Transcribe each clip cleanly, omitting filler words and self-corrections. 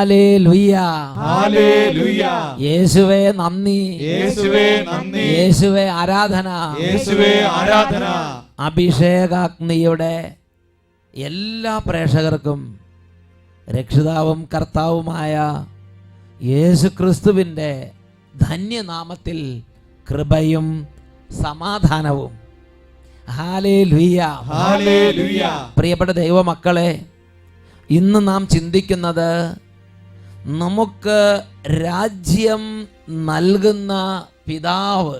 Hallelujah, hallelujah. യേശുവേ നന്ദി, യേശുവേ നന്ദി, യേശുവേ ആരാധന, യേശുവേ ആരാധന. അഭിഷേകാഗ്നിയുടെ എല്ലാ പ്രേക്ഷകർക്കും രക്ഷിതാവും കർത്താവുമായ യേശുക്രിസ്തുവിൻ്റെ ധന്യനാമത്തിൽ കൃപയും സമാധാനവും. Hallelujah, hallelujah. പ്രിയപ്പെട്ട ദൈവമക്കളെ, ഇന്ന് നാം ചിന്തിക്കുന്നത് നമുക്ക് രാജ്യം നൽകുന്ന പിതാവ്.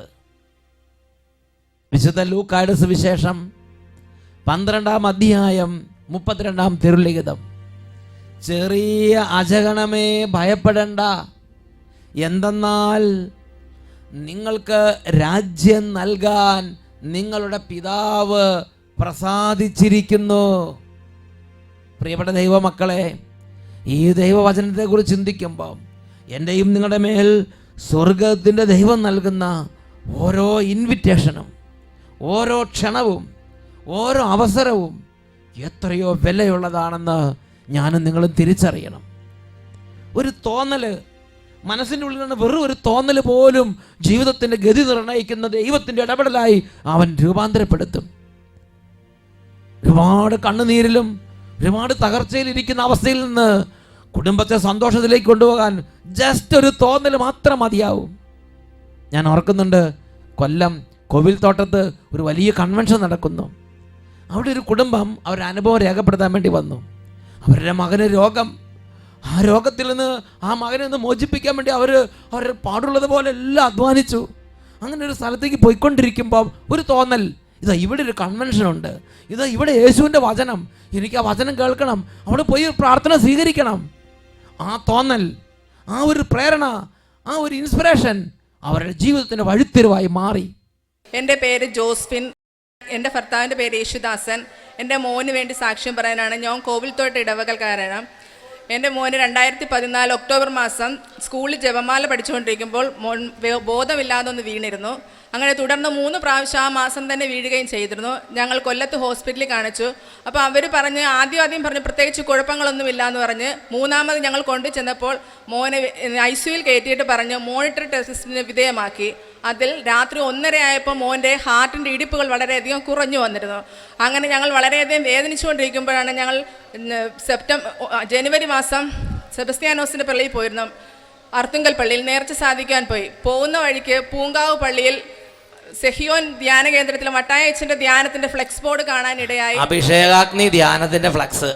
വിശുദ്ധ ലൂക്കായുടെ സുവിശേഷം 12-ാം അധ്യായം 32-ാം തിരുലിഖിതം. ചെറിയ അജഗണമേ ഭയപ്പെടേണ്ട, എന്തെന്നാൽ നിങ്ങൾക്ക് രാജ്യം നൽകാൻ നിങ്ങളുടെ പിതാവ് പ്രസാദിച്ചിരിക്കുന്നു. പ്രിയപ്പെട്ട ദൈവമക്കളെ, ഈ ദൈവവചനത്തെക്കുറിച്ച് ചിന്തിക്കുമ്പോൾ എൻ്റെയും നിങ്ങളുടെ മേൽ സ്വർഗത്തിൻ്റെ ദൈവം നൽകുന്ന ഓരോ ഇൻവിറ്റേഷനും, ഓരോ ക്ഷണവും, ഓരോ അവസരവും എത്രയോ വിലയുള്ളതാണെന്ന് ഞാനും നിങ്ങളും തിരിച്ചറിയണം. ഒരു തോന്നൽ, മനസ്സിൻ്റെ ഉള്ളിൽ നിന്ന് വെറും ഒരു തോന്നൽ പോലും ജീവിതത്തിൻ്റെ ഗതി നിർണ്ണയിക്കുന്ന ദൈവത്തിൻ്റെ ഇടപെടലായി അവൻ രൂപാന്തരപ്പെടുത്തും. ഒരുപാട് കണ്ണുനീരിലും ഒരുപാട് തകർച്ചയിലിരിക്കുന്ന അവസ്ഥയിൽ നിന്ന് കുടുംബത്തെ സന്തോഷത്തിലേക്ക് കൊണ്ടുപോകാൻ ജസ്റ്റ് ഒരു തോന്നൽ മാത്രം മതിയാവും. ഞാൻ ഓർക്കുന്നുണ്ട്, കൊല്ലം കോവിൽത്തോട്ടത്ത് ഒരു വലിയ കൺവെൻഷൻ നടക്കുന്നു. അവിടെ ഒരു കുടുംബം അവരുടെ അനുഭവം രേഖപ്പെടുത്താൻ വേണ്ടി വന്നു. അവരുടെ മകന് രോഗം. ആ രോഗത്തിൽ നിന്ന് ആ മകനെ ഒന്ന് മോചിപ്പിക്കാൻ വേണ്ടി അവർ പാടുള്ളത് പോലെ എല്ലാം അധ്വാനിച്ചു. അങ്ങനെ ഒരു സ്ഥലത്തേക്ക് പോയിക്കൊണ്ടിരിക്കുമ്പോൾ ഒരു തോന്നൽ, ഇതാ ഇവിടെ ഒരു കൺവെൻഷനുണ്ട്, ഇതാ ഇവിടെ യേശുവിൻ്റെ വചനം, എനിക്ക് ആ വചനം കേൾക്കണം, അവിടെ പോയി പ്രാർത്ഥന സ്വീകരിക്കണം. ആ തോന്നൽ, ആ ഒരു പ്രേരണ, ആ ഒരു ഇൻസ്പിറേഷൻ അവരുടെ ജീവിതത്തിൻ്റെ വഴിത്തിരിവായി മാറി. എൻ്റെ പേര് ജോസ്ഫിൻ, എൻ്റെ ഭർത്താവിൻ്റെ പേര് യേശുദാസൻ. എൻ്റെ മോന് വേണ്ടി സാക്ഷ്യം പറയാനാണ്. ഞാൻ കോവിൽത്തോട്ട് ഇടവകക്കാരനാണ്. എൻ്റെ മോന് 2014 ഒക്ടോബർ മാസം സ്കൂളിൽ ജപമാല പഠിച്ചുകൊണ്ടിരിക്കുമ്പോൾ ബോധമില്ലാതെ ഒന്ന് വീണിരുന്നു. അങ്ങനെ തുടർന്ന് 3 പ്രാവശ്യം ആ മാസം തന്നെ വീഴുകയും ചെയ്തിരുന്നു. ഞങ്ങൾ കൊല്ലത്ത് ഹോസ്പിറ്റലിൽ കാണിച്ചു. അപ്പോൾ അവർ പറഞ്ഞ് ആദ്യം പറഞ്ഞു പ്രത്യേകിച്ച് കുഴപ്പങ്ങളൊന്നുമില്ല എന്ന് പറഞ്ഞ്. മൂന്നാമത് ഞങ്ങൾ കൊണ്ടു ചെന്നപ്പോൾ മോനെ ICUവിൽ കയറ്റിയിട്ട് പറഞ്ഞ് മോണിറ്റർ ടെസ്റ്റിന് വിധേയമാക്കി. അതിൽ രാത്രി 1:30 ആയപ്പോൾ മോൻ്റെ ഹാർട്ടിൻ്റെ ഇടിപ്പുകൾ വളരെയധികം കുറഞ്ഞു വന്നിരുന്നു. അങ്ങനെ ഞങ്ങൾ വളരെയധികം വേദനിച്ചുകൊണ്ടിരിക്കുമ്പോഴാണ് ഞങ്ങൾ ജനുവരി മാസം സെബസ്ത്യാനോസിൻ്റെ പള്ളിയിൽ പോയിരുന്നു. അർത്തുങ്കൽ പള്ളിയിൽ നേർച്ച സാധിക്കാൻ പോകുന്ന വഴിക്ക് പൂങ്കാവ് പള്ളിയിൽ സെഹിയോൻ ധ്യാന കേന്ദ്രത്തിൽ മട്ടായ അച്ഛൻ്റെ ധ്യാനത്തിൻ്റെ ഫ്ലെക്സ് ബോർഡ് കാണാനിടയായി. അഭിഷേകാഗ്നി ധ്യാനത്തിൻ്റെ ഫ്ലെക്സ്.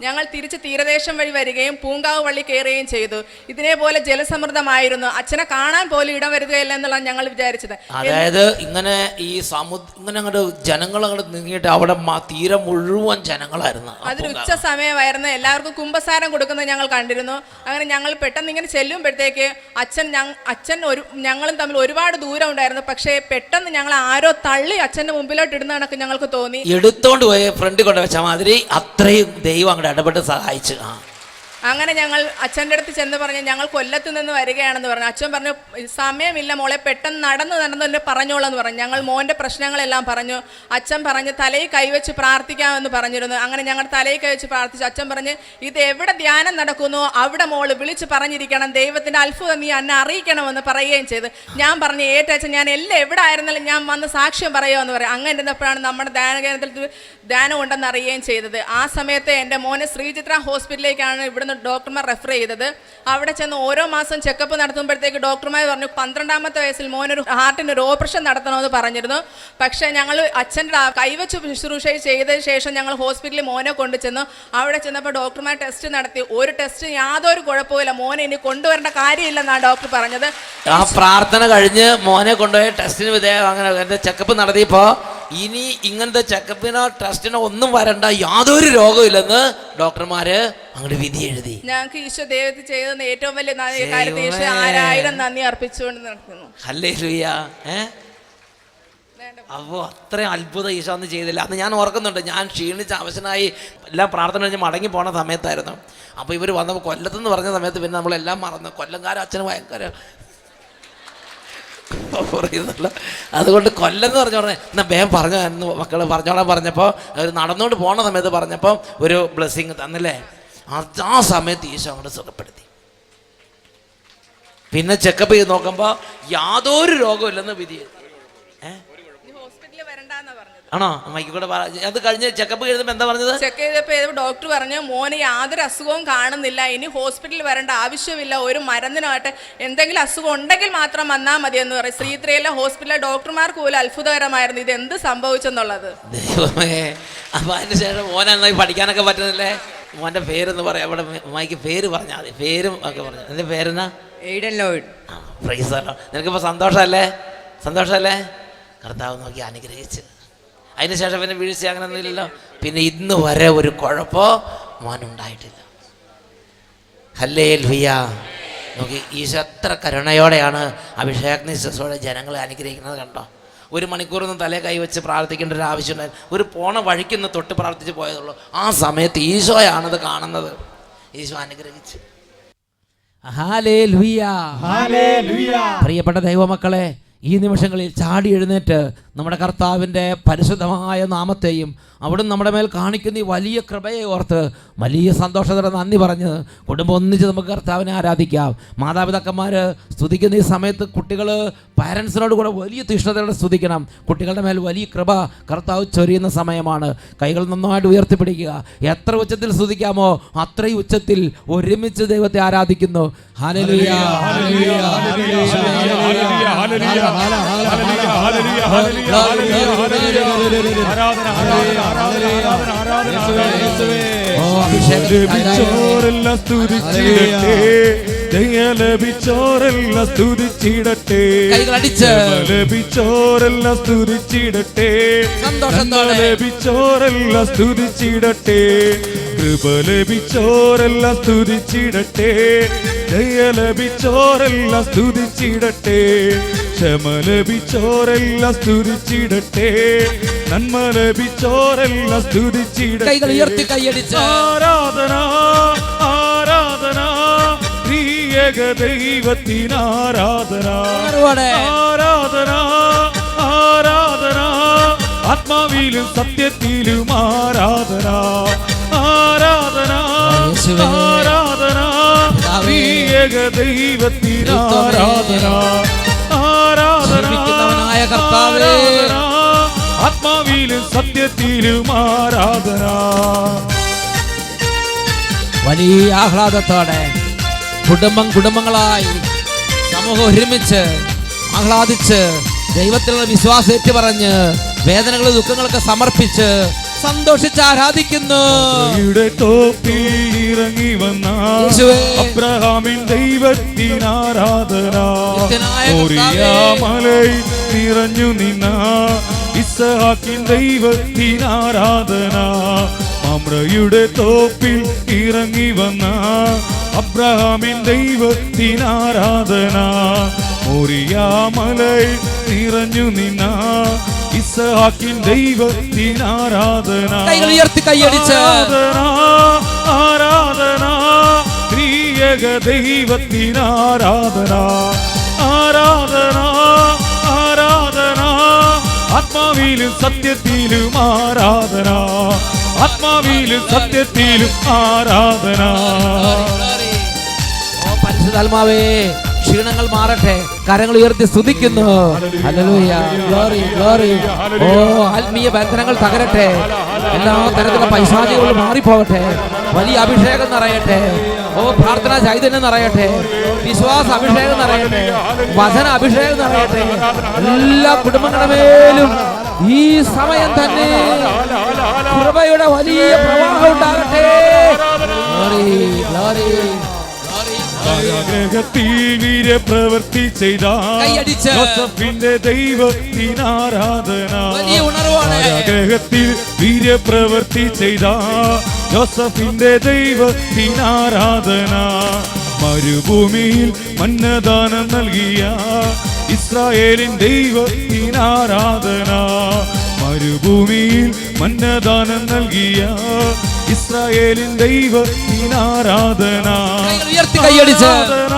ഞങ്ങൾ തിരിച്ച് തീരദേശം വഴി വരികയും പൂങ്കാവ് പള്ളി കയറുകയും ചെയ്തു. ഇതേപോലെ ജലസമൃദ്ധമായിരുന്നു. അച്ഛനെ കാണാൻ പോലും ഇടം വരുകയില്ല എന്നുള്ളതാണ് ഞങ്ങൾ വിചാരിച്ചത്. അതായത് ഇങ്ങനെ ഈ ഇങ്ങനെ അങ്ങോട്ട് ജനങ്ങൾ അങ്ങോട്ട് നീങ്ങിയിട്ട് അവിടെ തീരം മുഴുവൻ ജനങ്ങളായിരുന്നു. അതൊരു ഉച്ച സമയമായിരുന്നു. എല്ലാവർക്കും കുമ്പസാരം കൊടുക്കുന്നത് ഞങ്ങൾ കണ്ടിരുന്നു. അങ്ങനെ ഞങ്ങൾ പെട്ടെന്ന് ഇങ്ങനെ ചെല്ലുമ്പോഴത്തേക്ക് ഞങ്ങളും തമ്മിൽ ഒരുപാട് ദൂരം ഉണ്ടായിരുന്നു. പക്ഷേ പെട്ടെന്ന് ഞങ്ങൾ ആരോ തള്ളി അച്ഛൻ്റെ മുമ്പിലോട്ട് ഇടുന്ന കണക്ക് ഞങ്ങൾക്ക് തോന്നി. എടുത്തോണ്ട് പോയ ഫ്രണ്ട് കൊണ്ട് വെച്ച മാതിരി അത്രയും ദൈവം അങ്ങോട്ട് ഇടപെട്ട് സഹായിച്ചു. അങ്ങനെ ഞങ്ങൾ അച്ഛൻ്റെ അടുത്ത് ചെന്ന് പറഞ്ഞു ഞങ്ങൾ കൊല്ലത്ത് നിന്ന് വരികയാണെന്ന് പറഞ്ഞു. അച്ഛൻ പറഞ്ഞു സമയമില്ല മോളെ, പെട്ടെന്ന് നടന്ന് എന്നെ പറഞ്ഞോളെന്ന് പറഞ്ഞു. ഞങ്ങൾ മോൻ്റെ പ്രശ്നങ്ങളെല്ലാം പറഞ്ഞു. അച്ഛൻ പറഞ്ഞ് തലയിൽ കൈവച്ച് പ്രാർത്ഥിക്കാമെന്ന് പറഞ്ഞിരുന്നു. അങ്ങനെ ഞങ്ങൾ തലയിൽ കൈവച്ച് പ്രാർത്ഥിച്ചു. അച്ഛൻ പറഞ്ഞ് ഇത് എവിടെ ധ്യാനം നടക്കുന്നു അവിടെ മോള് വിളിച്ച് പറഞ്ഞിരിക്കണം, ദൈവത്തിൻ്റെ അത്ഭുതം നീ എന്നെ അറിയിക്കണമെന്ന് പറയുകയും ചെയ്തു. ഞാൻ പറഞ്ഞു ഏറ്റച്ഛൻ, ഞാൻ എല്ലാം എവിടെ ആയിരുന്നാലും ഞാൻ വന്ന് സാക്ഷ്യം പറയുമെന്ന് പറയും. അങ്ങനെ ഇരുന്നപ്പോഴാണ് നമ്മുടെ ധ്യാന കേന്ദ്രത്തിൽ ധ്യാനം ഉണ്ടെന്ന് അറിയുകയും ചെയ്തത്. ആ സമയത്ത് എൻ്റെ മോനെ ശ്രീചിത്ര ഹോസ്പിറ്റലിലേക്കാണ് ഇവിടുന്ന് ഡോക്ടർമാർ റെഫർ ചെയ്തത്. അവിടെ ചെന്ന് ഓരോ മാസം ചെക്കപ്പ് നടത്തുമ്പോഴത്തേക്ക് ഡോക്ടർമാർ പറഞ്ഞു 12ാമത്തെ വയസ്സിൽ മോനൊരു ഹാർട്ടിന് ഒരു ഓപ്പറേഷൻ നടത്തണമെന്ന് പറഞ്ഞിരുന്നു. പക്ഷേ ഞങ്ങൾ അച്ഛൻ്റെ കൈവച്ച് ശുശ്രൂഷ ചെയ്തതിന് ശേഷം ഞങ്ങൾ ഹോസ്പിറ്റലിൽ മോനെ കൊണ്ടുചെന്നു. അവിടെ ചെന്നപ്പോൾ ഡോക്ടർമാർ ടെസ്റ്റ് നടത്തി. ഒരു ടെസ്റ്റ് യാതൊരു കുഴപ്പമില്ല, മോനെ ഇനി കൊണ്ടുവരേണ്ട കാര്യമില്ലെന്നാണ് ഡോക്ടർ പറഞ്ഞത്. ആ പ്രാർത്ഥന കഴിഞ്ഞ് മോനെ കൊണ്ടുപോയി ടെസ്റ്റിന് വിധേയം അങ്ങനെ ചെക്കപ്പ് നടത്തിയപ്പോൾ ഇനി ഇങ്ങനത്തെ ചെക്കപ്പിനോ ടെസ്റ്റിനോ ഒന്നും വരണ്ട, യാതൊരു രോഗമില്ലെന്ന് ഡോക്ടർമാര് അങ്ങോട്ട് വിധി എഴുതി. ഞങ്ങൾക്ക് ഈശോ ദൈവത്തിൽ ചെയ്തത് ഏറ്റവും വലിയ കാര്യത്തിൽ ഈശോ 1000 നന്ദി അർപ്പിച്ചുകൊണ്ട് നടക്കുന്നു. ഹല്ലേലൂയ. അപ്പോൾ അത്രയും അത്ഭുതം ഈശോ അന്ന് ചെയ്തില്ല. അന്ന് ഞാൻ ഓർക്കുന്നുണ്ട്, ഞാൻ ക്ഷീണിച്ച് അവശനായി എല്ലാം പ്രാർത്ഥന കഴിഞ്ഞ് മടങ്ങി പോണ സമയത്തായിരുന്നു. അപ്പോൾ ഇവർ വന്നപ്പോൾ കൊല്ലത്തെന്ന് പറഞ്ഞ സമയത്ത് പിന്നെ നമ്മളെല്ലാം മറന്നു. കൊല്ലംകാരൻ അച്ഛന് ഭയങ്കര പറയുന്നില്ല. അതുകൊണ്ട് കൊല്ലെന്ന് പറഞ്ഞോളെ എന്നാൽ വേഗം പറഞ്ഞു മക്കൾ പറഞ്ഞോളാൻ പറഞ്ഞപ്പോൾ അവർ നടന്നുകൊണ്ട് പോണ സമയത്ത് പറഞ്ഞപ്പോൾ ഒരു ബ്ലെസ്സിങ് തന്നില്ലേ. ആ സമയത്ത് ഈശോ അങ്ങോട്ട് സുഖപ്പെടുത്തി. പിന്നെ ചെക്കപ്പ് ചെയ്ത് നോക്കുമ്പോൾ യാതൊരു രോഗമില്ലെന്ന് വിധി. ഹോസ്പിറ്റലിൽ വരണ്ടെന്നാ പറഞ്ഞത്. ആണോ? അമ്മയ്ക്ക് കൂടെ അത് കഴിഞ്ഞ് ചെക്കപ്പ് ചെയ്തപ്പോൾ എന്താ പറഞ്ഞത്? ചെക്ക് ചെയ്തപ്പോൾ ഡോക്ടർ പറഞ്ഞു മോന് യാതൊരു അസുഖവും കാണുന്നില്ല, ഇനി ഹോസ്പിറ്റലിൽ വരേണ്ട ആവശ്യമില്ല, ഒരു മരുന്നിനായിട്ട് എന്തെങ്കിലും അസുഖം ഉണ്ടെങ്കിൽ മാത്രം വന്നാൽ മതി എന്ന് പറയും. ശ്രീത്രയിലെ ഹോസ്പിറ്റലിലെ ഡോക്ടർമാർക്ക് പോലും അത്ഭുതകരമായിരുന്നു ഇത് എന്ത് സംഭവിച്ചെന്നുള്ളത്. ദൈവമേ. അപ്പൊ അതിന് ശേഷം മോനെ നന്നായി പഠിക്കാനൊക്കെ പറ്റുന്നില്ലേ? മോന്റെ പേരെന്ന് പറയാം. അവിടെ അമ്മയ്ക്ക് പേര് പറഞ്ഞാൽ മതി. പേരും ഒക്കെ പറഞ്ഞു. എന്റെ പേരെന്നാ? Aiden Lloyd. നിനക്കിപ്പോ സന്തോഷമല്ലേ? സന്തോഷമല്ലേ? കർത്താവ് നോക്കി അനുഗ്രഹിച്ച്. അതിനുശേഷം പിന്നെ വീഴ്ച അങ്ങനെയൊന്നും ഇല്ലല്ലോ. പിന്നെ ഇന്ന് വരെ ഒരു കുഴപ്പമോ മോനുണ്ടായിട്ടില്ല. ഹല്ലേലൂയ. നോക്കി ഈശോ എത്ര കരുണയോടെയാണ് അഭിഷേകത്തിന് ശുശ്രൂഷ ജനങ്ങളെ അനുഗ്രഹിക്കുന്നത് കണ്ടോ. 1 മണിക്കൂറൊന്നും തലേ കൈവച്ച് പ്രാർത്ഥിക്കേണ്ട ഒരു ആവശ്യമില്ല. ഒരു പോണ വഴിക്കൊന്ന് തൊട്ട് പ്രാർത്ഥിച്ച് പോയതുള്ളൂ. ആ സമയത്ത് ഈശോയാണത് കാണുന്നത്. ഈശോ അനുഗ്രഹിച്ചു. ഹല്ലേലൂയ. ഹല്ലേലൂയ. പ്രിയപ്പെട്ട ദൈവമക്കളെ, ഈ നിമിഷങ്ങളിൽ ചാടി എഴുന്നേറ്റ് നമ്മുടെ കർത്താവിൻ്റെ പരിശുദ്ധമായ നാമത്തെയും അവിടുന്ന് നമ്മുടെ മേൽ കാണിക്കുന്ന ഈ വലിയ കൃപയെ ഓർത്ത് വലിയ സന്തോഷത്തോടെ നന്ദി പറഞ്ഞ് കുടുംബം ഒന്നിച്ച് നമുക്ക് കർത്താവിനെ ആരാധിക്കാം. മാതാപിതാക്കന്മാർ സ്തുതിക്കുന്ന ഈ സമയത്ത് കുട്ടികൾ പാരൻസിനോട് കൂടെ വലിയ തീഷ്ണതയോടെ സ്തുതിക്കണം. കുട്ടികളുടെ മേൽ വലിയ കൃപ കർത്താവ് ചൊരിയുന്ന സമയമാണ്. കൈകൾ നന്നായിട്ട് ഉയർത്തിപ്പിടിക്കുക. എത്ര ഉച്ചത്തിൽ സ്തുതിക്കാമോ അത്രയും ഉച്ചത്തിൽ ഒരുമിച്ച് ദൈവത്തെ ആരാധിക്കുന്നു. ഹല്ലേലൂയ. ഹല്ലേലൂയ. ഹല്ലേലൂയ. ലഭിച്ചോരെല്ലാം സ്തുതിച്ചിടട്ടെ, ലഭിച്ചോരെല്ലാം സ്തുതിച്ചിടട്ടെ, ലഭിച്ചോരെല്ലാം സ്തുതിച്ചിടട്ടെ, ലഭിച്ചോരെല്ലാം സ്തുതിച്ചിടട്ടെ, കൃപ ലഭിച്ചോരെല്ലാം സ്തുതിച്ചിടട്ടെ, ദയ ലഭിച്ചോരെല്ലാം സ്തുതിച്ചിടട്ടെ, ക്ഷമ ലഭിച്ചോരെല്ലാം സ്തുതിച്ചിടട്ടെ, നന്മ ലഭിച്ചോരെല്ലാം സ്തുതിച്ചിടട്ടെ. കൈകൾ ഉയർത്തി കൈയടിച്ച് ആരാധന ആരാധന ത്രിയേക ദൈവത്തിന് ആരാധന ആരാധന ആരാധന ആത്മാവിലും സത്യത്തിലും ആരാധന ആരാധന ആരാധന ത്രിയേക ദൈവത്തിന് ആരാധന ആരാധന ആരാധന ആത്മാവിലും സത്യത്തിലും ആരാധന. വലിയ ആഹ്ലാദത്തോടെ കുടുംബങ്ങളായി സമൂഹം ഒരുമിച്ച് ആഹ്ലാദിച്ച് ദൈവത്തിലുള്ള വിശ്വാസം ഏറ്റുപറഞ്ഞ് വേദനകളും ദുഃഖങ്ങളൊക്കെ സമർപ്പിച്ച് സന്തോഷിച്ച് ആരാധിക്കുന്നു. തോപ്പിൽ ഇറങ്ങി വന്ന അബ്രഹാമിൻ ദൈവത്തിന് ആരാധന, മലയിൽ നിറഞ്ഞു നിന്ന ഇസ്ഹാക്കിൻ ദൈവത്തിന് ആരാധന, മമ്രയുടെ തോപ്പിൽ ഇറങ്ങി വന്ന അബ്രഹാമിൻ ദൈവത്തിന് ആരാധന, മോരിയാമലയിൽ നിറഞ്ഞു നിന്ന ഇസ്ഹാക്കിൻ ദൈവത്തിന് ആരാധന. ആരാധന ആരാധന ത്രിയേക ദൈവത്തിന് ആരാധന ആരാധന ആരാധന ആത്മാവിലും സത്യത്തിലും ആരാധന ആത്മാവിലും സത്യത്തിലും ആരാധന. ഓ പരിശുദ്ധാത്മാവേ, ക്ഷീണങ്ങൾ മാറട്ടെ. കരങ്ങൾ ഉയർത്തി സ്തുതിക്കുന്നു. ഹല്ലേലൂയ. Glory glory. ഓ ആത്മീയ ബന്ധനങ്ങൾ തകരട്ടെ. എല്ലാ തരത്തിലുള്ള പൈശാചികളും മാറിപ്പോകട്ടെ. വലിയ അഭിഷേകം നിറയട്ടെ. ഓ പ്രാർത്ഥനാ ചൈതന്യം നിറയട്ടെ. വിശ്വാസ അഭിഷേകം നിറയട്ടെ. വചന അഭിഷേകം നിറയട്ടെ. എല്ലാ കുടുംബങ്ങളുടെ മേലും ഈ സമയം തന്നെ കൃപയുടെ വലിയ പ്രവാഹം ഉണ്ടാകട്ടെ. Glory glory. ഗ്രഹത്തിൽ വീര്യപ്രവൃത്തി ചെയ്ത യോസഫിന്റെ ദൈവത്തിന് ആരാധന, ഗ്രഹത്തിൽ വീര്യപ്രവൃത്തി ചെയ്ത യോസഫിന്റെ ദൈവത്തിന് ആരാധന, മരുഭൂമിയിൽ മന്നദാനം നൽകിയ ഇസ്രായേലിൻ ദൈവത്തിന് ആരാധന, മരുഭൂമിയിൽ മന്നദാനം നൽകിയ ഇസ്രായേലിൻ ദൈവത്തിന് ആരാധന ആരാധന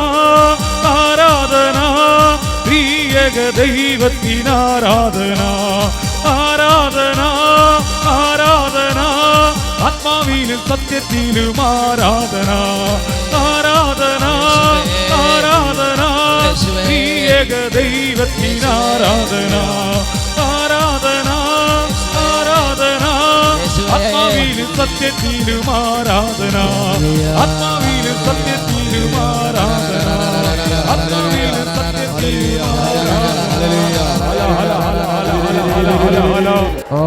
ആരാധന ത്രിയേക ദൈവത്തിന് ആരാധന ആരാധന ആരാധന ആത്മാവിലും സത്യത്തിലും ആരാധന, ആരാധന, ആരാധന, ഏക ദൈവത്തിന് ആരാധന, ആരാധന, ആരാധന, ആത്മാവിലും സത്യത്തിലും ആരാധന, ആത്മാവിലും സത്യത്തിലും ആരാധന, ആത്മാവിലും സത്യത്തിലും ഓ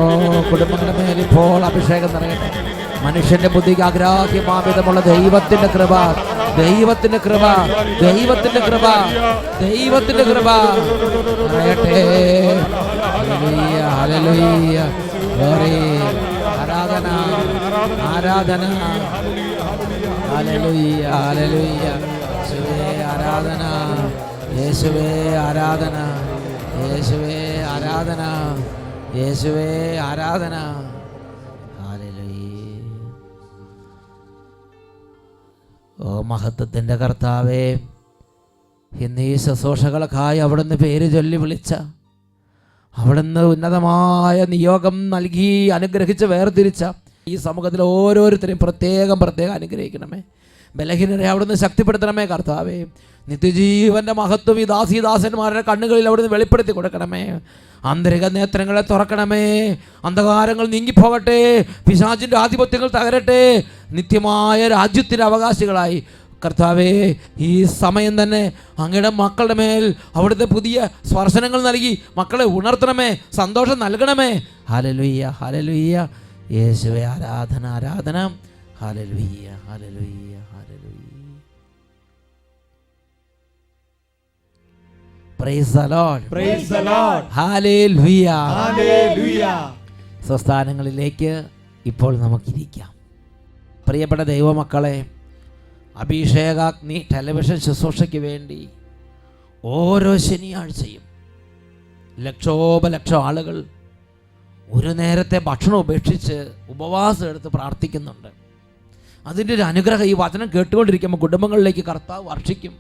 കുടുംബങ്ങളുടെ മേൽ ഇപ്പോൾ അഭിഷേകം നിറയട്ടെ. മനുഷ്യന്റെ ബുദ്ധിക്ക് അഗ്രാഹ്യമാവിധമുള്ള ദൈവത്തിന്റെ കൃപ, ദൈവത്തിന്റെ കൃപ, ദൈവത്തിന്റെ കൃപ, ദൈവത്തിന്റെ കൃപ നിറയട്ടെ. ഹല്ലേലൂയ, ഹല്ലേലൂയ, ഗ്ലോറി, ആരാധന, ആരാധന, ഹല്ലേലൂയ, ഹല്ലേലൂയ, യേശുവേ ആരാധന, യേശുവേ ആരാധന, യേശുവേ ആരാധന, യേശുവേ ആരാധന. ഹല്ലേലൂയ. ഓ മഹത്വത്തിൻ്റെ കർത്താവേ, ഇന്ന് ഈ ശുശ്രൂഷകൾക്കായി അവിടുന്ന് പേര് ചൊല്ലി വിളിച്ച, അവിടുന്ന് ഉന്നതമായ നിയോഗം നൽകി അനുഗ്രഹിച്ച് വേർതിരിച്ച ഈ സമൂഹത്തിൽ ഓരോരുത്തരെയും പ്രത്യേകം അനുഗ്രഹിക്കണമേ. ബലഹീനരെ അവിടുന്ന് ശക്തിപ്പെടുത്തണമേ കർത്താവേ. നിത്യജീവന്റെ മഹത്വം ഈ ദാസീദാസന്മാരുടെ കണ്ണുകളിൽ അവിടുന്ന് വെളിപ്പെടുത്തി കൊടുക്കണമേ. ആന്തരിക നേത്രങ്ങളെ തുറക്കണമേ. അന്ധകാരങ്ങൾ നീങ്ങിപ്പോകട്ടെ, പിശാചിൻ്റെ ആധിപത്യങ്ങൾ തകരട്ടെ. നിത്യമായ രാജ്യത്തിൻ്റെ അവകാശികളായി കർത്താവേ, ഈ സമയം തന്നെ അങ്ങയുടെ മക്കളുടെ മേൽ അവിടുത്തെ പുതിയ സ്പർശനങ്ങൾ നൽകി മക്കളെ ഉണർത്തണമേ, സന്തോഷം നൽകണമേ. ഹല്ലേലൂയ, ഹല്ലേലൂയ, യേശുവേ ആരാധന, ആരാധന, hallelujah, hallelujah, hallelujah. Praise the Lord. Praise the Lord. Hallelujah. Hallelujah. സ്വസ്ഥാനങ്ങളിലേക്ക് ഇപ്പോൾ നമുക്കിരിക്കാം. പ്രിയപ്പെട്ട ദൈവമക്കളെ, അഭിഷേകാഗ്നി ടെലിവിഷൻ ശുശ്രൂഷയ്ക്ക് വേണ്ടി ഓരോ ശനിയാഴ്ചയും ലക്ഷോപലക്ഷം ആളുകൾ ഒരു നേരത്തെ ഭക്ഷണം ഉപേക്ഷിച്ച് ഉപവാസം എടുത്ത് പ്രാർത്ഥിക്കുന്നുണ്ട്. അതിൻ്റെ ഒരു അനുഗ്രഹം ഈ വചനം കേട്ടുകൊണ്ടിരിക്കുമ്പോൾ കുടുംബങ്ങളിലേക്ക് കർത്താവ് വർഷിക്കും.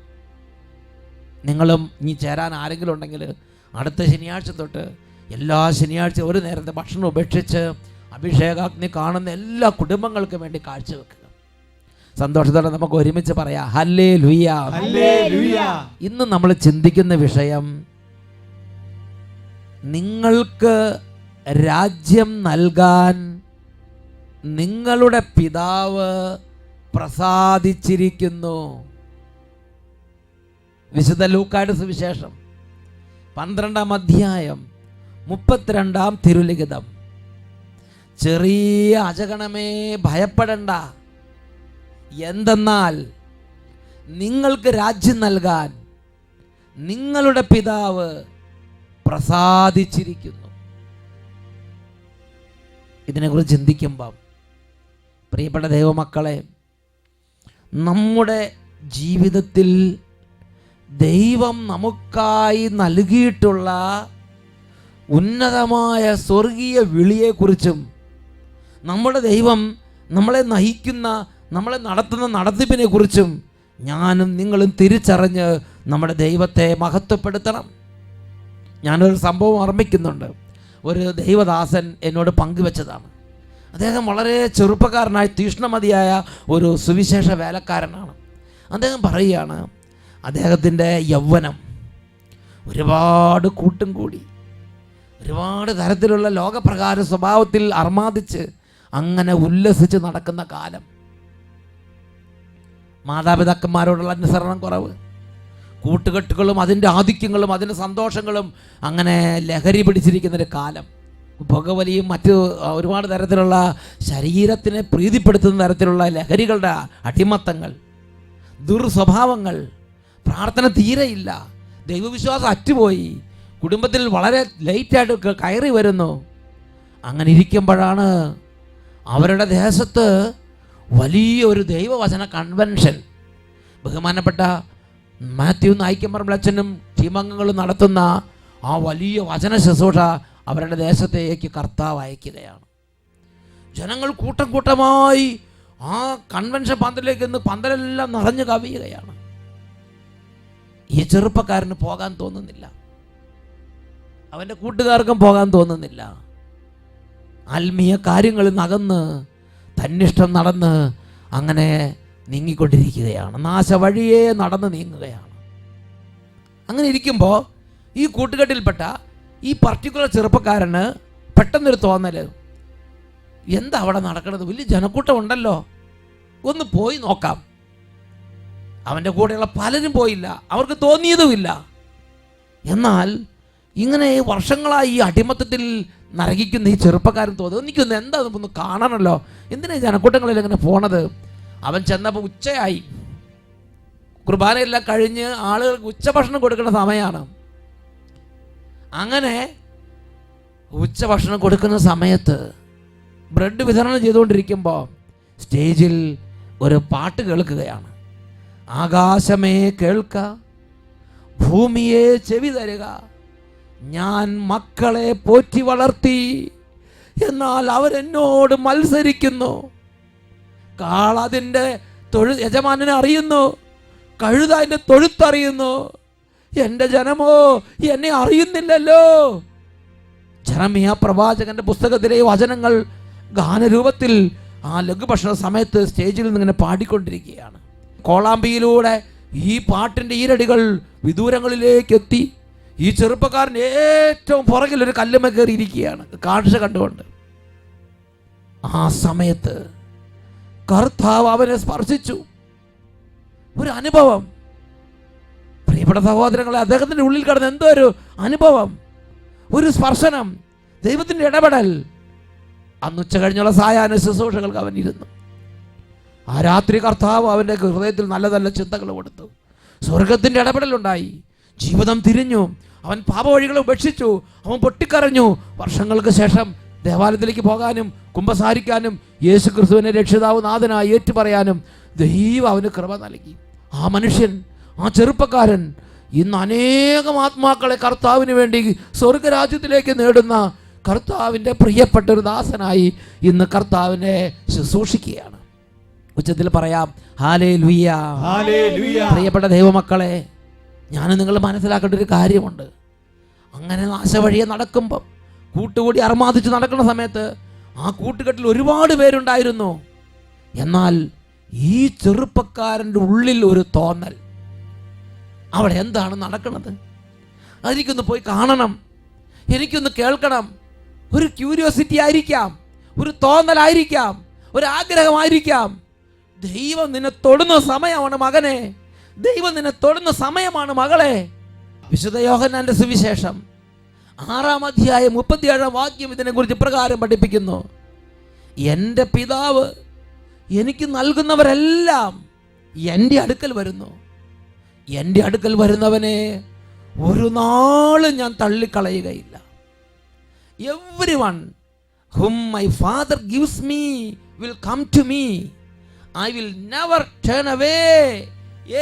നിങ്ങളും ഇനി ചേരാൻ ആരെങ്കിലും ഉണ്ടെങ്കിൽ അടുത്ത ശനിയാഴ്ച തൊട്ട് എല്ലാ ശനിയാഴ്ച ഒരു നേരത്തെ ഭക്ഷണം ഉപേക്ഷിച്ച് അഭിഷേകാഗ്നി കാണുന്ന എല്ലാ കുടുംബങ്ങൾക്കും വേണ്ടി കാഴ്ചവെക്കുക. സന്തോഷത്തോടെ നമുക്ക് ഒരുമിച്ച് പറയാം ഹല്ലേലൂയ, ഹല്ലേലൂയ. ഇന്ന് നമ്മൾ ചിന്തിക്കുന്ന വിഷയം, നിങ്ങൾക്ക് രാജ്യം നൽകാൻ നിങ്ങളുടെ പിതാവ് പ്രസാദിച്ചിരിക്കുന്നു. വിശുദ്ധ ലൂക്കായുടെ സുവിശേഷം 12-ാം അധ്യായം 32-ാം തിരുലിഖിതം. ചെറിയ അജഗണമേ ഭയപ്പെടണ്ട, എന്തെന്നാൽ നിങ്ങൾക്ക് രാജ്യം നൽകാൻ നിങ്ങളുടെ പിതാവ് പ്രസാദിച്ചിരിക്കുന്നു. ഇതിനെക്കുറിച്ച് ചിന്തിക്കുമ്പം പ്രിയപ്പെട്ട ദൈവമക്കളെ, നമ്മുടെ ജീവിതത്തിൽ ദൈവം നമുക്കായി നൽകിയിട്ടുള്ള ഉന്നതമായ സ്വർഗീയ വിളിയെക്കുറിച്ചും നമ്മുടെ ദൈവം നമ്മളെ നയിക്കുന്ന, നമ്മളെ നടത്തുന്ന നടത്തിപ്പിനെക്കുറിച്ചും ഞാനും നിങ്ങളും തിരിച്ചറിഞ്ഞ് നമ്മുടെ ദൈവത്തെ മഹത്വപ്പെടുത്തണം. ഞാനൊരു സംഭവം ഓർമ്മിക്കുന്നുണ്ട്. ഒരു ദൈവദാസൻ എന്നോട് പങ്കുവെച്ചതാണ്. അദ്ദേഹം വളരെ ചെറുപ്പക്കാരനായ തീഷ്ണമതിയായ ഒരു സുവിശേഷ വേലക്കാരനാണ്. അദ്ദേഹം പറയുകയാണ്, അദ്ദേഹത്തിൻ്റെ യൗവനം ഒരുപാട് കൂട്ടും കൂടി ഒരുപാട് തരത്തിലുള്ള ലോകപ്രകാര സ്വഭാവത്തിൽ അർമാദിച്ച് അങ്ങനെ ഉല്ലസിച്ച് നടക്കുന്ന കാലം. മാതാപിതാക്കന്മാരോടുള്ള അനുസരണം കുറവ്, കൂട്ടുകെട്ടുകളും അതിൻ്റെ ആധിക്യങ്ങളും അതിൻ്റെ സന്തോഷങ്ങളും അങ്ങനെ ലഹരി പിടിച്ചിരിക്കുന്നൊരു കാലം. പുകവലിയും മറ്റ് ഒരുപാട് തരത്തിലുള്ള ശരീരത്തിനെ പ്രീതിപ്പെടുത്തുന്ന തരത്തിലുള്ള ലഹരികളുടെ അടിമത്തങ്ങൾ, ദുർസ്വഭാവങ്ങൾ, പ്രാർത്ഥന തീരെയില്ല, ദൈവവിശ്വാസം അറ്റുപോയി, കുടുംബത്തിൽ വളരെ ലേറ്റായിട്ട് കയറി വരുന്നു. അങ്ങനെ ഇരിക്കുമ്പോഴാണ് അവരുടെ ദേശത്ത് വലിയൊരു ദൈവവചന കൺവെൻഷൻ ബഹുമാനപ്പെട്ട മാത്യു നായിക്കമ്പറമ്പിലച്ഛനും ടീമംഗങ്ങളും നടത്തുന്ന ആ വലിയ വചന ശുശ്രൂഷ അവരുടെ ദേശത്തേക്ക് കർത്താവ് അയക്കുകയാണ്. ജനങ്ങൾ കൂട്ടം കൂട്ടമായി ആ കൺവെൻഷൻ പന്തലിലേക്ക് ഇന്ന് പന്തലെല്ലാം നിറഞ്ഞു കവിയുകയാണ്. ഈ ചെറുപ്പക്കാരന് പോകാൻ തോന്നുന്നില്ല, അവൻ്റെ കൂട്ടുകാർക്കും പോകാൻ തോന്നുന്നില്ല. ആത്മീയ കാര്യങ്ങളിൽ നകന്ന് തന്നിഷ്ടം നടന്ന് അങ്ങനെ നീങ്ങിക്കൊണ്ടിരിക്കുകയാണ്, നാശവഴിയെ നടന്ന് നീങ്ങുകയാണ്. അങ്ങനെ ഇരിക്കുമ്പോൾ ഈ കൂട്ടുകെട്ടിൽപ്പെട്ട ഈ പർട്ടിക്കുലർ ചെറുപ്പക്കാരന് പെട്ടെന്നൊരു തോന്നൽ, എന്താ അവിടെ നടക്കുന്നത്, വലിയ ജനക്കൂട്ടം ഉണ്ടല്ലോ, ഒന്ന് പോയി നോക്കാം. അവൻ്റെ കൂടെയുള്ള പലരും പോയില്ല, അവർക്ക് തോന്നിയതുമില്ല. എന്നാൽ ഇങ്ങനെ വർഷങ്ങളായി ഈ അടിമത്തത്തിൽ നരകിക്കുന്ന ഈ ചെറുപ്പക്കാരൻ തോന്നുന്നു, എനിക്കൊന്ന് എന്താ ഒന്ന് കാണണമല്ലോ, എന്തിനാ ജനക്കൂട്ടങ്ങളിൽ ഇങ്ങനെ പോണത്. അവൻ ചെന്നപ്പോൾ ഉച്ചയായി, കുർബാനയെല്ലാം കഴിഞ്ഞ് ആളുകൾക്ക് ഉച്ചഭക്ഷണം കൊടുക്കുന്ന സമയമാണ്. അങ്ങനെ ഉച്ചഭക്ഷണം കൊടുക്കുന്ന സമയത്ത് ബ്രെഡ് വിതരണം ചെയ്തുകൊണ്ടിരിക്കുമ്പോൾ സ്റ്റേജിൽ ഒരു പാട്ട് കേൾക്കുകയാണ്. ആകാശമേ കേൾക്ക, ഭൂമിയെ ചെവി തരുക, ഞാൻ മക്കളെ പോറ്റി വളർത്തി, എന്നാൽ അവരെന്നോട് മത്സരിക്കുന്നു. കാള അതിൻ്റെ യജമാനനെ അറിയുന്നു, കഴുത അതിൻ്റെ തൊഴുത്തറിയുന്നു, എൻ്റെ ജനമോ എന്നെ അറിയുന്നില്ലല്ലോ. ജെറമ്യാ പ്രവാചകന്റെ പുസ്തകത്തിലെ വചനങ്ങൾ ഗാനരൂപത്തിൽ ആ ലഘുഭക്ഷണ സമയത്ത് സ്റ്റേജിൽ നിന്ന് ഇങ്ങനെ പാടിക്കൊണ്ടിരിക്കുകയാണ്. കോളാമ്പിയിലൂടെ ഈ പാട്ടിൻ്റെ ഈരടികൾ വിദൂരങ്ങളിലേക്ക് എത്തി. ഈ ചെറുപ്പക്കാരൻ ഏറ്റവും പുറകിൽ ഒരു കല്ലുമ കയറിയിരിക്കുകയാണ് കാഴ്ച കണ്ടുകൊണ്ട്. ആ സമയത്ത് കർത്താവ് അവനെ സ്പർശിച്ചു. ഒരു അനുഭവം, പ്രിയപ്പെട്ട സഹോദരങ്ങളെ, അദ്ദേഹത്തിൻ്റെ ഉള്ളിൽ കിടന്ന എന്തോ ഒരു അനുഭവം, ഒരു സ്പർശനം, ദൈവത്തിൻ്റെ ഇടപെടൽ. അന്ന് ഉച്ച കഴിഞ്ഞുള്ള സായാഹ്ന ശുശ്രൂഷകൾക്ക് അവൻ ഇരുന്നു. ആ രാത്രി കർത്താവ് അവൻ്റെ ഹൃദയത്തിൽ നല്ല നല്ല ചിന്തകൾ കൊടുത്തു. സ്വർഗത്തിൻ്റെ ഇടപെടലുണ്ടായി, ജീവിതം തിരിഞ്ഞു, അവൻ പാപവഴികളെ ഉപേക്ഷിച്ചു, അവൻ പൊട്ടിക്കരഞ്ഞു. വർഷങ്ങൾക്ക് ശേഷം ദേവാലയത്തിലേക്ക് പോകാനും കുമ്പസാരിക്കാനും യേശു ക്രിസ്തുവിനെ രക്ഷിതാവ് നാഥനായി ഏറ്റുപറയാനും ദൈവം അവന് കൃപ നൽകി. ആ മനുഷ്യൻ, ആ ചെറുപ്പക്കാരൻ ഇന്ന് അനേകം ആത്മാക്കളെ കർത്താവിന് വേണ്ടി സ്വർഗരാജ്യത്തിലേക്ക് നേടുന്ന കർത്താവിൻ്റെ പ്രിയപ്പെട്ട ഒരു ദാസനായി ഇന്ന് കർത്താവിനെ ശുശ്രൂഷിക്കുകയാണ്. ഉച്ചത്തിൽ പറയാം ഹല്ലേലൂയ, ഹല്ലേലൂയ. പ്രിയപ്പെട്ട ദൈവമക്കളെ, ഞാൻ നിങ്ങൾ മനസ്സിലാക്കേണ്ട ഒരു കാര്യമുണ്ട്. അങ്ങനെ നാശവഴിയെ നടക്കുമ്പം കൂട്ടുകൂടി അർമാദിച്ച് നടക്കുന്ന സമയത്ത് ആ കൂട്ടുകെട്ടിൽ ഒരുപാട് പേരുണ്ടായിരുന്നു. എന്നാൽ ഈ ചെറുപ്പക്കാരൻ്റെ ഉള്ളിൽ ഒരു തോന്നൽ, അവിടെ എന്താണ് നടക്കുന്നത്, എനിക്കൊന്ന് പോയി കാണണം, എനിക്കൊന്ന് കേൾക്കണം. ഒരു ക്യൂരിയോസിറ്റി ആയിരിക്കാം, ഒരു തോന്നലായിരിക്കാം, ഒരു ആഗ്രഹമായിരിക്കാം. ദൈവം നിന്നെ തൊടുന്ന സമയമാണ് മകനെ, ദൈവം നിന്നെ തൊടുന്ന സമയമാണ് മകളെ. വിശുദ്ധ യോഹന്നാന്റെ സുവിശേഷം 6-ാം അധ്യായം 37-ാം വാക്യം ഇതിനെക്കുറിച്ച് ഇപ്രകാരം പഠിപ്പിക്കുന്നു: എൻ്റെ പിതാവ് എനിക്ക് നൽകുന്നവരെല്ലാം എൻ്റെ അടുക്കൽ വരുന്നു, എൻ്റെ അടുക്കൽ വരുന്നവനെ ഒരു നാളും ഞാൻ തള്ളിക്കളയുകയില്ല. Everyone whom my father gives me will come to me. I will never turn away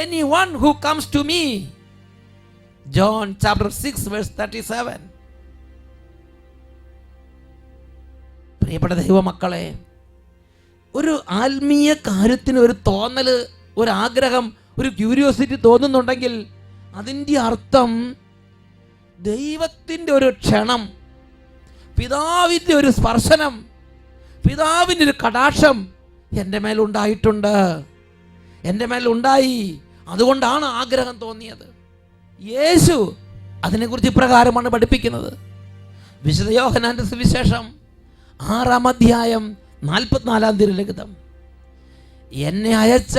anyone who comes to me. John chapter 6 verse 37. പ്രിയപ്പെട്ട ദൈവമക്കളെ, ഒരു ആത്മീയ കാര്യത്തിന് ഒരു തോന്നൽ, ഒരു ആഗ്രഹം, ഒരു ക്യൂരിയോസിറ്റി തോന്നുന്നുണ്ടെങ്കിൽ അതിൻ്റെ അർത്ഥം ദൈവത്തിൻ്റെ ഒരു ക്ഷണം, പിതാവിൻ്റെ ഒരു സ്പർശനം, പിതാവിൻ്റെ ഒരു കടാക്ഷം എൻ്റെ മേലുണ്ടായിട്ടുണ്ട്, എൻ്റെ മേലുണ്ടായി. അതുകൊണ്ടാണ് ആഗ്രഹം തോന്നിയത്. യേശു അതിനെക്കുറിച്ച് ഇപ്രകാരമാണ് പഠിപ്പിക്കുന്നത്. വിശുദ്ധ യോഹന്നാന്റെ സുവിശേഷം 6-ാം അധ്യായം 44-ാം തിരുലിഖിതം: എന്നെ അയച്ച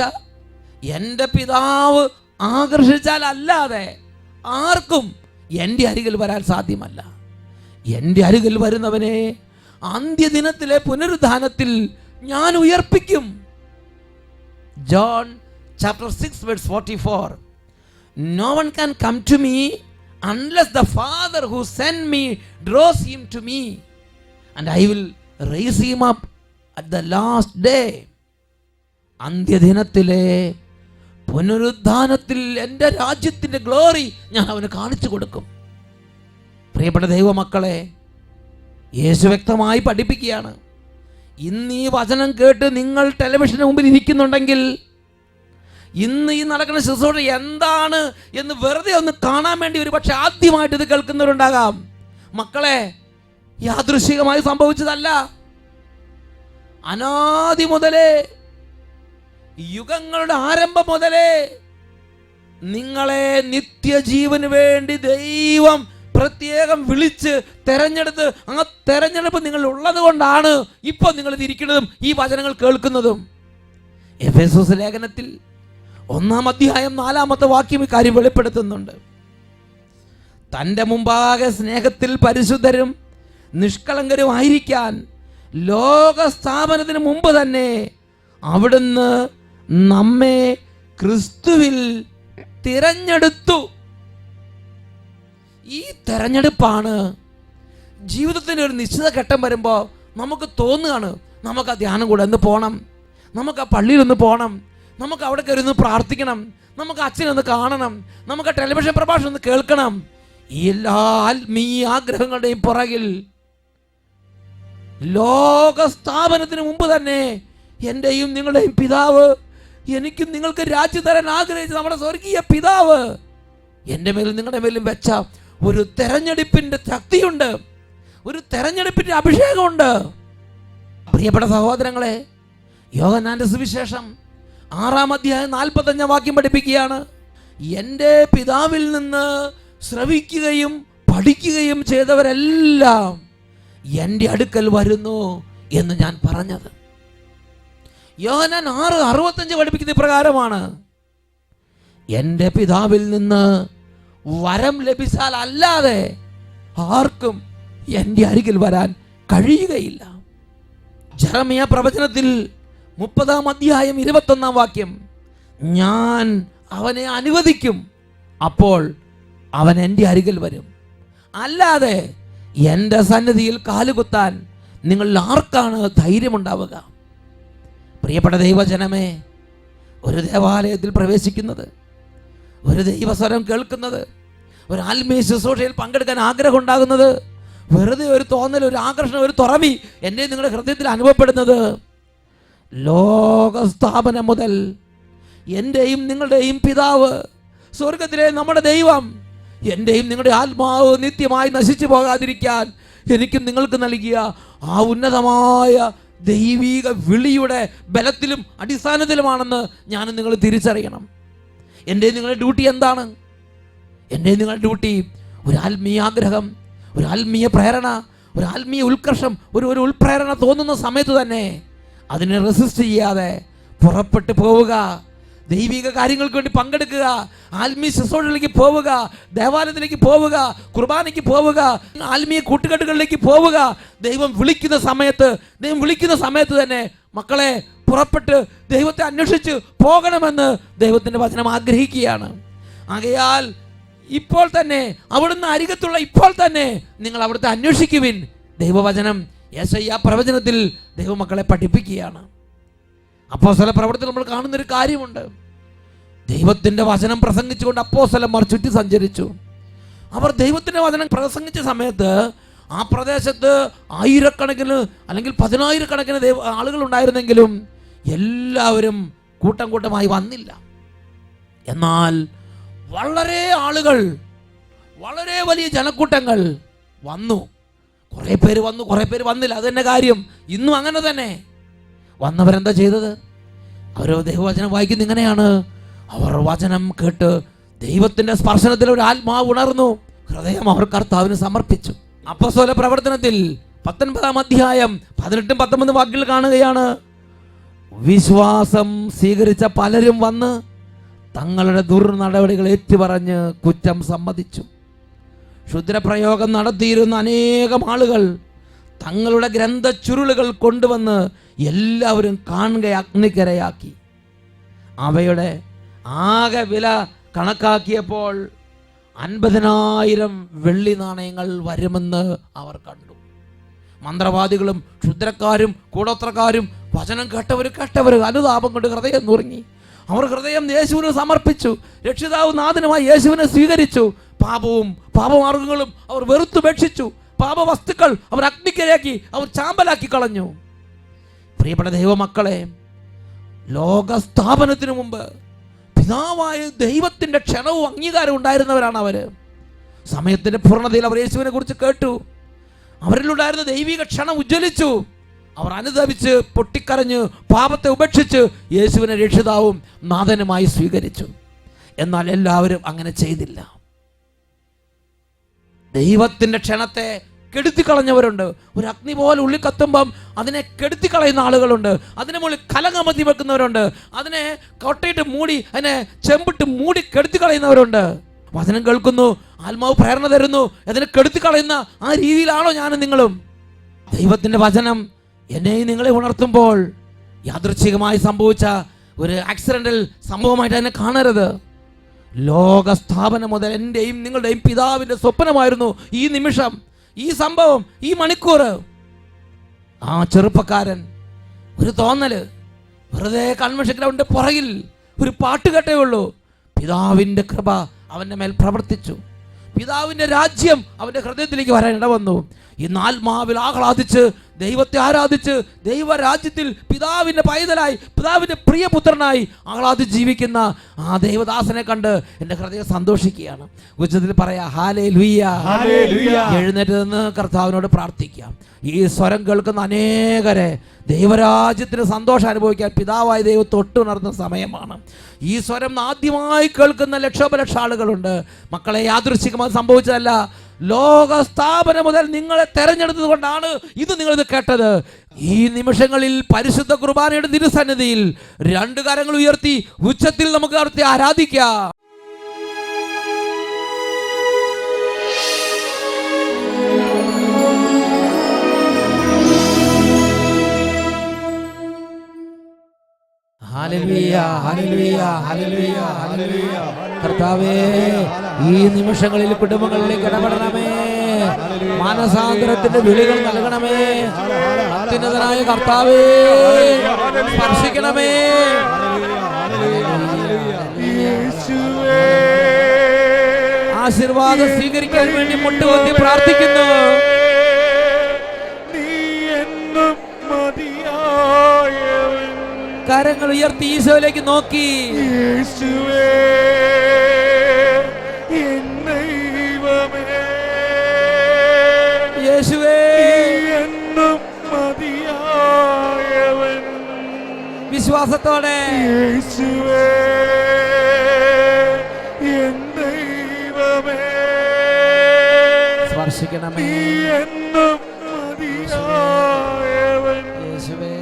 എൻ്റെ പിതാവ് ആകർഷിച്ചാൽ അല്ലാതെ ആർക്കും എൻ്റെ അരികിൽ വരാൻ സാധ്യമല്ല. എൻ്റെ അരികിൽ വരുന്നവനെ അന്ത്യദിനത്തിലെ പുനരുദ്ധാനത്തിൽ ഞാൻ ഉയർപ്പിക്കും. John chapter 6 verse 44. No one can come to me unless the Father who sent me draws him to me, and I will raise him up at the last day. അന്ത്യദിനത്തിലെ പുനരുദ്ധാനത്തിൽ എൻ്റെ രാജ്യത്തിൻ്റെ ഗ്ലോറി ഞാൻ അവന് കാണിച്ചു കൊടുക്കും. പ്രിയപ്പെട്ട ദൈവമക്കളെ, യേശു വ്യക്തമായി പഠിപ്പിക്കുകയാണ്. ഇന്ന് ഈ വചനം കേട്ട് നിങ്ങൾ ടെലിവിഷന് മുമ്പിൽ ഇരിക്കുന്നുണ്ടെങ്കിൽ, ഇന്ന് ഈ നടക്കുന്ന ശുശ്രൂഷ എന്താണ് എന്ന് വെറുതെ ഒന്ന് കാണാൻ വേണ്ടി ഒരു പക്ഷെ ആദ്യമായിട്ട് ഇത് കേൾക്കുന്നവരുണ്ടാകാം. മക്കളെ, യാദൃശ്ചികമായി സംഭവിച്ചതല്ല. അനാദി മുതലേ, യുഗങ്ങളുടെ ആരംഭം മുതലേ നിങ്ങളെ നിത്യജീവന് വേണ്ടി ദൈവം പ്രത്യേകം വിളിച്ച് തെരഞ്ഞെടുത്ത്, ആ തെരഞ്ഞെടുപ്പ് നിങ്ങൾ ഉള്ളത് കൊണ്ടാണ് ഇപ്പോൾ നിങ്ങൾ ഇരിക്കുന്നതും ഈ വചനങ്ങൾ കേൾക്കുന്നതും. എഫേസോസ് ലേഖനത്തിൽ 1-ാം അധ്യായം 4-ാമത്തെ വാക്യം ഈ കാര്യം വെളിപ്പെടുത്തുന്നുണ്ട്. തൻ്റെ മുമ്പാകെ സ്നേഹത്തിൽ പരിശുദ്ധരും നിഷ്കളങ്കരുമായിരിക്കാൻ ലോകസ്ഥാപനത്തിന് മുമ്പ് തന്നെ അവിടുന്ന് നമ്മെ ക്രിസ്തുവിൽ തിരഞ്ഞെടുത്തു. ഈ തെരഞ്ഞെടുപ്പാണ് ജീവിതത്തിൻ്റെ ഒരു നിശ്ചിത ഘട്ടം വരുമ്പോൾ നമുക്ക് തോന്നുകയാണ്, നമുക്ക് ആ ധ്യാനം കൂടെ ഒന്ന് പോകണം, നമുക്ക് ആ പള്ളിയിലൊന്ന് പോകണം, നമുക്ക് അവിടെ കയറി ഒന്ന് പ്രാർത്ഥിക്കണം, നമുക്ക് അച്ഛനൊന്ന് കാണണം, നമുക്ക് ആ ടെലിവിഷൻ പ്രഭാഷണം ഒന്ന് കേൾക്കണം. ഈ എല്ലാ ആത്മീയ ആഗ്രഹങ്ങളുടെയും പുറകിൽ ലോകസ്ഥാപനത്തിന് മുമ്പ് തന്നെ എൻ്റെയും നിങ്ങളുടെയും പിതാവ്, എനിക്കും നിങ്ങൾക്ക് രാജ്യം തരാൻ ആഗ്രഹിച്ച നമ്മുടെ സ്വർഗീയ പിതാവ് എൻ്റെ മേലും നിങ്ങളുടെ മേലും വെച്ച ഒരു തെരഞ്ഞെടുപ്പിൻ്റെ ശക്തിയുണ്ട്, ഒരു തെരഞ്ഞെടുപ്പിൻ്റെ അഭിഷേകമുണ്ട്. പ്രിയപ്പെട്ട സഹോദരങ്ങളെ, യോഹന്നാന്റെ സുവിശേഷം 6-ാം അധ്യായം 45-ാം വാക്യം പഠിപ്പിക്കുകയാണ്, എൻ്റെ പിതാവിൽ നിന്ന് ശ്രവിക്കുകയും പഠിക്കുകയും ചെയ്തവരെല്ലാം എൻ്റെ അടുക്കൽ വരുന്നു എന്ന് ഞാൻ പറഞ്ഞത്. യോഹന്നാൻ 6:65 പഠിപ്പിക്കുന്ന പ്രകാരമാണ്, എൻ്റെ പിതാവിൽ നിന്ന് വരം ലഭിച്ചാൽ അല്ലാതെ ആർക്കും എൻ്റെ അരികിൽ വരാൻ കഴിയുകയില്ല. ജെറമ്യ പ്രവചനത്തിൽ 30-ാം അധ്യായം 21-ാം വാക്യം, ഞാൻ അവനെ അനുവദിക്കും, അപ്പോൾ അവൻ എൻ്റെ അരികിൽ വരും, അല്ലാതെ എൻ്റെ സന്നിധിയിൽ കാലുകുത്താൻ നിങ്ങൾ ആർക്കാണ് ധൈര്യമുണ്ടാവുക? പ്രിയപ്പെട്ട ദൈവജനമേ, ഒരു ദേവാലയത്തിൽ പ്രവേശിക്കുന്നത്, ഒരു ദൈവസ്വരം കേൾക്കുന്നത്, ഒരു ആത്മീയ ശുശ്രൂഷയിൽ പങ്കെടുക്കാൻ ആഗ്രഹം ഉണ്ടാകുന്നത്, വെറുതെ ഒരു തോന്നൽ, ഒരു ആകർഷണം, ഒരു തുറവി എൻ്റെ നിങ്ങളുടെ ഹൃദയത്തിൽ അനുഭവപ്പെടുന്നത് ലോകസ്ഥാപനം മുതൽ എൻ്റെയും നിങ്ങളുടെയും പിതാവ്, സ്വർഗത്തിലെ നമ്മുടെ ദൈവം, എൻ്റെയും നിങ്ങളുടെ ആത്മാവ് നിത്യമായി നശിച്ചു പോകാതിരിക്കാൻ എനിക്കും നിങ്ങൾക്ക് നൽകിയ ആ ഉന്നതമായ ദൈവീക വിളിയുടെ ബലത്തിലും അടിസ്ഥാനത്തിലുമാണെന്ന് ഞാനും നിങ്ങൾ തിരിച്ചറിയണം. എൻ്റെ നിങ്ങളുടെ ഡ്യൂട്ടി എന്താണ്? എൻ്റെ നിങ്ങളുടെ ഡ്യൂട്ടി ഒരു ആത്മീയ ആഗ്രഹം, ഒരു ആത്മീയ പ്രേരണ, ഒരു ആത്മീയ ഉത്കർഷം, ഒരു ഉൾപ്രേരണ തോന്നുന്ന സമയത്ത് തന്നെ അതിനെ റെസിസ്റ്റ് ചെയ്യാതെ പുറപ്പെട്ടു പോവുക, ദൈവിക കാര്യങ്ങൾക്ക് വേണ്ടി പങ്കെടുക്കുക, ആത്മീയ ശുശ്രൂഷയിലേക്ക് പോവുക, ദേവാലയത്തിലേക്ക് പോവുക, കുർബാനയ്ക്ക് പോവുക, ആത്മീയ കൂട്ടുകെട്ടുകളിലേക്ക് പോവുക. ദൈവം വിളിക്കുന്ന സമയത്ത് തന്നെ മക്കളെ പുറപ്പെട്ട് ദൈവത്തെ അന്വേഷിച്ച് പോകണമെന്ന് ദൈവത്തിൻ്റെ വചനം ആഗ്രഹിക്കുകയാണ്. ആകയാൽ ഇപ്പോൾ തന്നെ, അവിടുന്ന് അരികത്തുള്ള ഇപ്പോൾ തന്നെ നിങ്ങൾ അവിടുത്തെ അന്വേഷിക്കുവിൻ. ദൈവവചനം യെശയ്യാ പ്രവചനത്തിൽ ദൈവമക്കളെ പഠിപ്പിക്കുകയാണ്. അപ്പോസ്തല പ്രവർത്തനം നമ്മൾ കാണുന്നൊരു കാര്യമുണ്ട്. ദൈവത്തിൻ്റെ വചനം പ്രസംഗിച്ചുകൊണ്ട് അപ്പോസ്തലന്മാർ ചുറ്റി സഞ്ചരിച്ചു. അവർ ദൈവത്തിൻ്റെ വചനം പ്രസംഗിച്ച സമയത്ത് ആ പ്രദേശത്ത് ആയിരക്കണക്കിന് അല്ലെങ്കിൽ 10,000-കണക്കിന് ആളുകൾ ഉണ്ടായിരുന്നെങ്കിലും എല്ലാവരും കൂട്ടം കൂട്ടമായി വന്നില്ല. എന്നാൽ വളരെ ആളുകൾ, വളരെ വലിയ ജനക്കൂട്ടങ്ങൾ വന്നു. കുറേ പേര് വന്നു, കുറേ പേര് വന്നില്ല. അത് തന്നെ കാര്യം. ഇന്നും അങ്ങനെ തന്നെ. വന്നവരെന്താ ചെയ്തത്? അവർ ദൈവവചനം വായിക്കുന്ന ഇങ്ങനെയാണ്, അവർ വചനം കേട്ട് ദൈവത്തിൻ്റെ സ്പർശനത്തിൽ ഒരു ആത്മാവ് ഉണർന്നു, ഹൃദയം അവർ കർത്താവിന് സമർപ്പിച്ചു. അപ്പോസ്തല പ്രവർത്തനത്തിൽ 19-ാം അധ്യായം 18-19 വാക്യങ്ങൾ കാണുകയാണ്, വിശ്വാസം സ്വീകരിച്ച പലരും വന്ന് തങ്ങളുടെ ദുർനടപടികൾ ഏറ്റുപറഞ്ഞ് കുറ്റം സമ്മതിച്ചു. ക്ഷുദ്രപ്രയോഗം നടത്തിയിരുന്ന അനേകം ആളുകൾ തങ്ങളുടെ ഗ്രന്ഥച്ചുരുളുകൾ കൊണ്ടുവന്ന് എല്ലാവരും കാണുക അഗ്നിക്കരയാക്കി. അവയുടെ ആകെ വില കണക്കാക്കിയപ്പോൾ 50,000 വെള്ളി നാണയങ്ങൾ വരുമെന്ന് അവർ കണ്ടു. മന്ത്രവാദികളും ക്ഷുദ്രക്കാരും കൂടോത്രക്കാരും വചനം കേട്ടവർ അനുതാപം കൊണ്ട് ഹൃദയം നുറുങ്ങി. അവർ ഹൃദയം യേശുവിന് സമർപ്പിച്ചു. രക്ഷിതാവ് നാഥനുമായി യേശുവിനെ സ്വീകരിച്ചു. പാപവും പാപമാർഗങ്ങളും അവർ വെറുത്തുപേക്ഷിച്ചു. പാപവസ്തുക്കൾ അവർ അഗ്നിക്കരയാക്കി, അവർ ചാമ്പലാക്കി കളഞ്ഞു. പ്രിയപ്പെട്ട ദൈവമക്കളെ, ലോകസ്ഥാപനത്തിന് മുമ്പ് പിതാവായ ദൈവത്തിൻ്റെ ക്ഷണവും അംഗീകാരവും ഉണ്ടായിരുന്നവരാണ് അവർ. സമയത്തിൻ്റെ പൂർണ്ണതയിൽ അവർ യേശുവിനെ കുറിച്ച് കേട്ടു. അവരിലുണ്ടായിരുന്ന ദൈവിക ക്ഷണം ഉജ്ജ്വലിച്ചു. അവർ അനുദപിച്ച് പൊട്ടിക്കരഞ്ഞ് പാപത്തെ ഉപേക്ഷിച്ച് യേശുവിനെ രക്ഷിതാവും നാഥനുമായി സ്വീകരിച്ചു. എന്നാൽ എല്ലാവരും അങ്ങനെ ചെയ്തില്ല. ദൈവത്തിൻ്റെ ക്ഷണത്തെ കെടുത്തിക്കളഞ്ഞവരുണ്ട്. ഒരു അഗ്നി പോലെ ഉള്ളിൽ കത്തുമ്പം അതിനെ കെടുത്തിക്കളയുന്ന ആളുകളുണ്ട്. അതിനെ മുകളിൽ കലങ്ങമതി വെക്കുന്നവരുണ്ട്. അതിനെ കൊട്ടയിട്ട് മൂടി, അതിനെ ചെമ്പിട്ട് മൂടി കെടുത്തിക്കളയുന്നവരുണ്ട്. വചനം കേൾക്കുന്നു, ആത്മാവ് പ്രേരണ തരുന്നു, അതിനെ കെടുത്തിക്കളയുന്ന ആ രീതിയിലാണോ ഞാനും നിങ്ങളും? ദൈവത്തിൻ്റെ വചനം എന്നെയും നിങ്ങളെ ഉണർത്തുമ്പോൾ യാദൃച്ഛികമായി സംഭവിച്ച ഒരു ആക്സിഡന്റൽ സംഭവമായിട്ട് അതിനെ കാണരുത്. ലോകസ്ഥാപനം മുതൽ എൻ്റെയും നിങ്ങളുടെയും പിതാവിൻ്റെ സ്വപ്നമായിരുന്നു ഈ നിമിഷം, ഈ സംഭവം, ഈ മണിക്കൂർ. ആ ചെറുപ്പക്കാരൻ ഒരു തോന്നല്, വെറുതെ കൺവെൻഷൻ ഗ്രൗണ്ടിന്റെ പുറകിൽ ഒരു പാട്ട് കേട്ടേ ഉള്ളൂ. പിതാവിൻ്റെ കൃപ അവൻ്റെ മേൽ പ്രവർത്തിച്ചു. പിതാവിൻ്റെ രാജ്യം അവൻ്റെ ഹൃദയത്തിലേക്ക് വരാൻ ഇടവന്നു. ഇന്ന് ആത്മാവിൽ ആഹ്ലാദിച്ച് ദൈവത്തെ ആരാധിച്ച് ദൈവരാജ്യത്തിൽ പിതാവിൻ്റെ പൈതലായി, പിതാവിൻ്റെ പ്രിയപുത്രനായി ആഹ്ലാദിച്ച് ജീവിക്കുന്ന ആ ദൈവദാസനെ കണ്ട് എൻ്റെ ഹൃദയം സന്തോഷിക്കുകയാണ്. ഉച്ചത്തിൽ പറയാ ഹല്ലേലൂയ. എഴുന്നേറ്റ് നിന്ന് കർത്താവിനോട് പ്രാർത്ഥിക്കാം. ഈ സ്വരം കേൾക്കുന്ന അനേകരെ ദൈവരാജ്യത്തിന് സന്തോഷം അനുഭവിക്കാൻ പിതാവായ ദൈവം തൊട്ടുണർന്ന സമയമാണ്. ഈ സ്വരം ആദ്യമായി കേൾക്കുന്ന ലക്ഷോപലക്ഷം ആളുകളുണ്ട്. മക്കളെ, യാദൃശ്ചികമായി സംഭവിച്ചതല്ല. ലോകസ്ഥാപനം മുതൽ നിങ്ങളെ തെരഞ്ഞെടുത്തത് കൊണ്ടാണ് ഇത് നിങ്ങളിത് കേട്ടത്. ഈ നിമിഷങ്ങളിൽ പരിശുദ്ധ കുർബാനയുടെ തിരുസന്നിധിയിൽ രണ്ട് കരങ്ങൾ ഉയർത്തി ഉച്ചത്തിൽ നമുക്ക് നടത്തി ആരാധിക്കാം. Hallelujah, hallelujah, hallelujah, hallelujah. കർത്താവേ, ഈ നിമിഷങ്ങളിൽ കുടുംബങ്ങളിലേക്ക് ഇടപെടണമേ. മാനസാന്തരത്തിന്റെ വിളികൾ നൽകണമേ. അത്യുന്നതനായ കർത്താവേ, സ്പർശിക്കണമേ. ആശീർവാദം സ്വീകരിക്കാൻ വേണ്ടി മുട്ടുകുത്തി പ്രാർത്ഥിക്കുന്നു. കരങ്ങൾ ഉയർത്തി ഈശോയിലേക്ക് നോക്കി. യേശുവേ, യേശുവേ, വിശ്വാസത്തോടെ യേശുവേ, സ്പർശിക്കണമേ. യേശുവേ,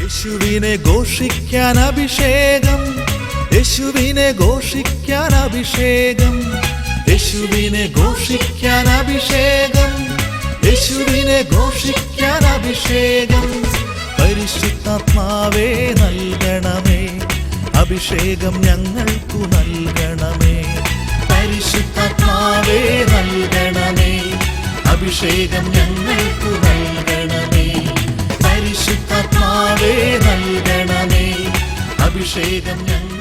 യേശുവിനെ ഘോഷിക്കാൻ അഭിഷേകം, യേശുവിനെ ഘോഷിക്കാൻ അഭിഷേകം, യേശുവിനെ ഘോഷിക്കാൻ അഭിഷേകം, യേശുവിനെ ഘോഷിക്കാൻ അഭിഷേകം. പരിശുദ്ധാത്മാവേ നൽകണമേ, അഭിഷേകം ഞങ്ങൾക്കു നൽകണമേ. പരിശുദ്ധാത്മാവേ നൽകണമേ, അഭിഷേകം ഞങ്ങൾക്കു നൽകണമേ. പരിശുദ്ധാത്മാവേ നൽകണമേ, അഭിഷേകം ഞങ്ങൾ